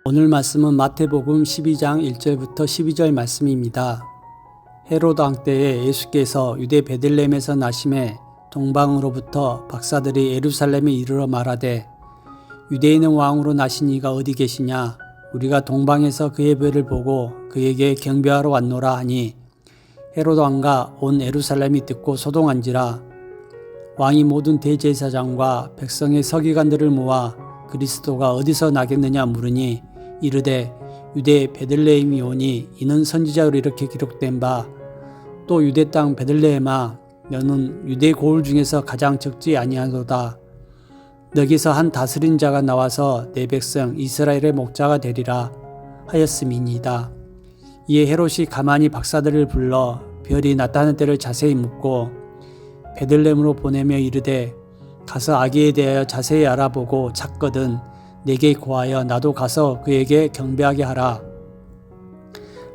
오늘 말씀은 마태복음 12장 1절부터 12절 말씀입니다. 헤롯 왕 때에 예수께서 유대 베들레헴에서 나심에 동방으로부터 박사들이 예루살렘에 이르러 말하되 유대인은 왕으로 나신 이가 어디 계시냐? 우리가 동방에서 그의 별을 보고 그에게 경배하러 왔노라 하니 헤롯 왕과 온 예루살렘이 듣고 소동한지라. 왕이 모든 대제사장과 백성의 서기관들을 모아 그리스도가 어디서 나겠느냐 물으니 이르되 유대 베들레헴이 오니 이는 선지자로 이렇게 기록된 바 또 유대 땅 베들레헴아 너는 유대 고을 중에서 가장 적지 아니하도다. 너기서 한 다스린 자가 나와서 내 백성 이스라엘의 목자가 되리라 하였음이니이다. 이에 헤롯이 가만히 박사들을 불러 별이 나타날 때를 자세히 묻고 베들레헴으로 보내며 이르되 가서 아기에 대하여 자세히 알아보고 찾거든 내게 고하여 나도 가서 그에게 경배하게 하라.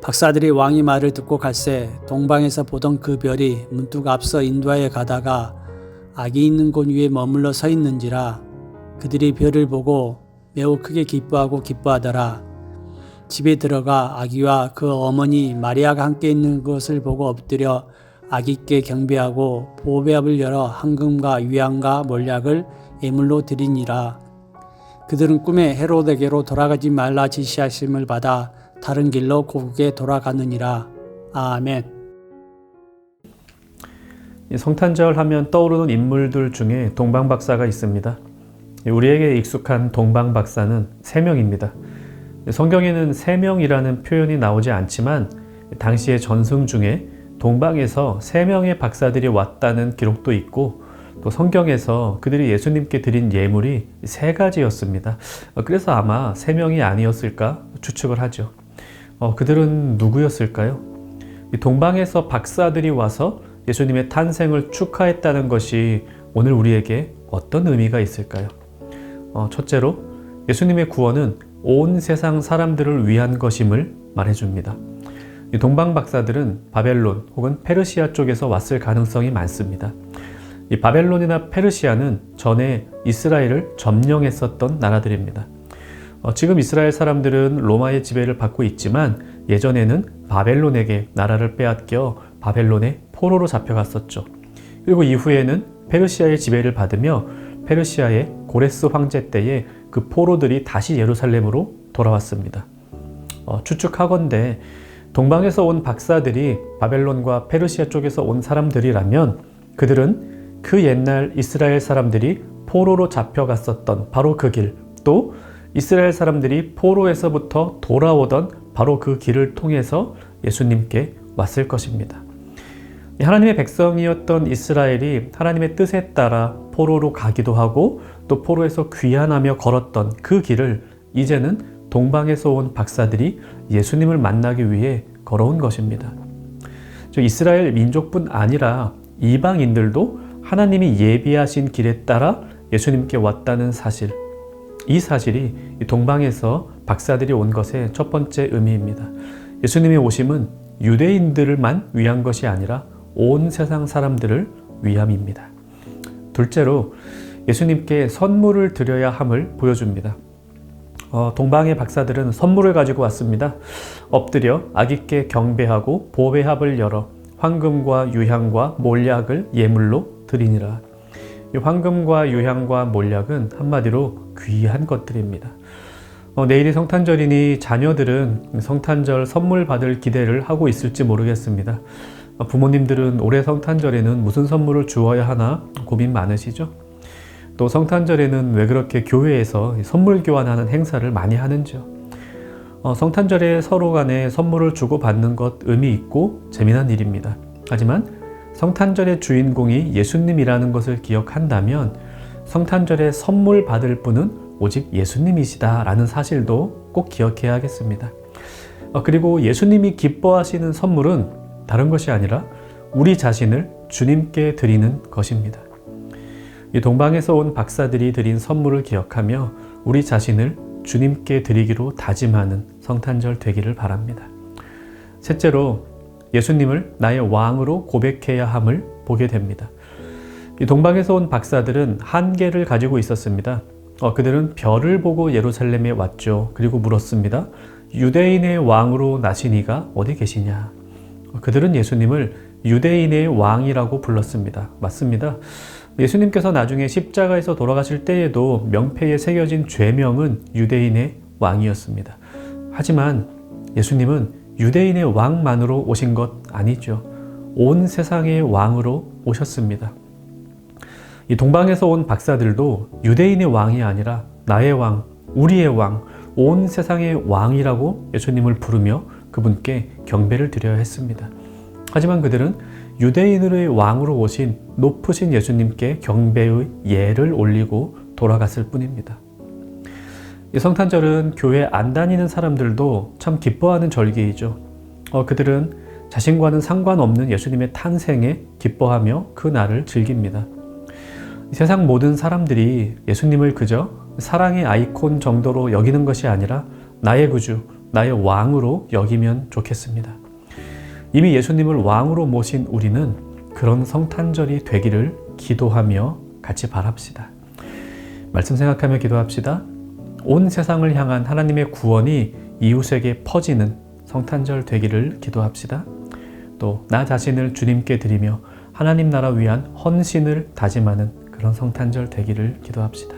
박사들이 왕의 말을 듣고 갈새 동방에서 보던 그 별이 문득 앞서 인도하여 가다가 아기 있는 곳 위에 머물러 서 있는지라. 그들이 별을 보고 매우 크게 기뻐하더라. 집에 들어가 아기와 그 어머니 마리아가 함께 있는 것을 보고 엎드려 아기께 경배하고 보배합을 열어 황금과 유향과 몰약을 예물로 드리니라. 그들은 꿈에 헤롯에게로 돌아가지 말라 지시하심을 받아 다른 길로 고국에 돌아가느니라. 아멘. 성탄절 하면 떠오르는 인물들 중에 동방박사가 있습니다. 우리에게 익숙한 동방박사는 3명입니다. 성경에는 3명이라는 표현이 나오지 않지만 당시의 전승 중에 동방에서 3명의 박사들이 왔다는 기록도 있고 또 성경에서 그들이 예수님께 드린 예물이 3가지였습니다. 그래서 아마 3명이 아니었을까 추측을 하죠. 그들은 누구였을까요? 동방에서 박사들이 와서 예수님의 탄생을 축하했다는 것이 오늘 우리에게 어떤 의미가 있을까요? 첫째로 예수님의 구원은 온 세상 사람들을 위한 것임을 말해줍니다. 동방 박사들은 바벨론 혹은 페르시아 쪽에서 왔을 가능성이 많습니다. 이 바벨론이나 페르시아는 전에 이스라엘을 점령했었던 나라들입니다. 지금 이스라엘 사람들은 로마의 지배를 받고 있지만 예전에는 바벨론에게 나라를 빼앗겨 바벨론의 포로로 잡혀갔었죠. 그리고 이후에는 페르시아의 지배를 받으며 페르시아의 고레스 황제 때에 그 포로들이 다시 예루살렘으로 돌아왔습니다. 추측하건대 동방에서 온 박사들이 바벨론과 페르시아 쪽에서 온 사람들이라면 그들은 그 옛날 이스라엘 사람들이 포로로 잡혀갔었던 바로 그 길, 또 이스라엘 사람들이 포로에서부터 돌아오던 바로 그 길을 통해서 예수님께 왔을 것입니다. 하나님의 백성이었던 이스라엘이 하나님의 뜻에 따라 포로로 가기도 하고 또 포로에서 귀환하며 걸었던 그 길을 이제는 동방에서 온 박사들이 예수님을 만나기 위해 걸어온 것입니다. 이스라엘 민족뿐 아니라 이방인들도 하나님이 예비하신 길에 따라 예수님께 왔다는 사실, 이 사실이 동방에서 박사들이 온 것의 첫 번째 의미입니다. 예수님의 오심은 유대인들만 위한 것이 아니라 온 세상 사람들을 위함입니다. 둘째로 예수님께 선물을 드려야 함을 보여줍니다. 동방의 박사들은 선물을 가지고 왔습니다. 엎드려 아기께 경배하고 보배합을 열어 황금과 유향과 몰약을 예물로 드리니라. 이 황금과 유향과 몰약은 한마디로 귀한 것들입니다. 내일이 성탄절이니 자녀들은 성탄절 선물 받을 기대를 하고 있을지 모르겠습니다. 부모님들은 올해 성탄절에는 무슨 선물을 주어야 하나 고민 많으시죠? 또 성탄절에는 왜 그렇게 교회에서 선물 교환하는 행사를 많이 하는지요? 성탄절에 서로 간에 선물을 주고받는 것 의미 있고 재미난 일입니다. 하지만 성탄절의 주인공이 예수님이라는 것을 기억한다면 성탄절에 선물 받을 분은 오직 예수님이시다라는 사실도 꼭 기억해야 하겠습니다. 그리고 예수님이 기뻐하시는 선물은 다른 것이 아니라 우리 자신을 주님께 드리는 것입니다. 이 동방에서 온 박사들이 드린 선물을 기억하며 우리 자신을 주님께 드리기로 다짐하는 성탄절 되기를 바랍니다. 셋째로 예수님을 나의 왕으로 고백해야 함을 보게 됩니다. 이 동방에서 온 박사들은 한계를 가지고 있었습니다. 그들은 별을 보고 예루살렘에 왔죠. 그리고 물었습니다. 유대인의 왕으로 나신 이가 어디 계시냐? 그들은 예수님을 유대인의 왕이라고 불렀습니다. 맞습니다. 예수님께서 나중에 십자가에서 돌아가실 때에도 명패에 새겨진 죄명은 유대인의 왕이었습니다. 하지만 예수님은 유대인의 왕만으로 오신 것 아니죠. 온 세상의 왕으로 오셨습니다. 이 동방에서 온 박사들도 유대인의 왕이 아니라 나의 왕, 우리의 왕, 온 세상의 왕이라고 예수님을 부르며 그분께 경배를 드려야 했습니다. 하지만 그들은 유대인의 왕으로 오신 높으신 예수님께 경배의 예를 올리고 돌아갔을 뿐입니다. 이 성탄절은 교회 안 다니는 사람들도 참 기뻐하는 절기이죠. 그들은 자신과는 상관없는 예수님의 탄생에 기뻐하며 그 날을 즐깁니다. 세상 모든 사람들이 예수님을 그저 사랑의 아이콘 정도로 여기는 것이 아니라 나의 구주, 나의 왕으로 여기면 좋겠습니다. 이미 예수님을 왕으로 모신 우리는 그런 성탄절이 되기를 기도하며 같이 바랍시다. 말씀 생각하며 기도합시다. 온 세상을 향한 하나님의 구원이 이웃에게 퍼지는 성탄절 되기를 기도합시다. 또 나 자신을 주님께 드리며 하나님 나라 위한 헌신을 다짐하는 그런 성탄절 되기를 기도합시다.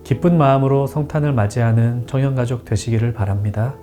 기쁜 마음으로 성탄을 맞이하는 청년가족 되시기를 바랍니다.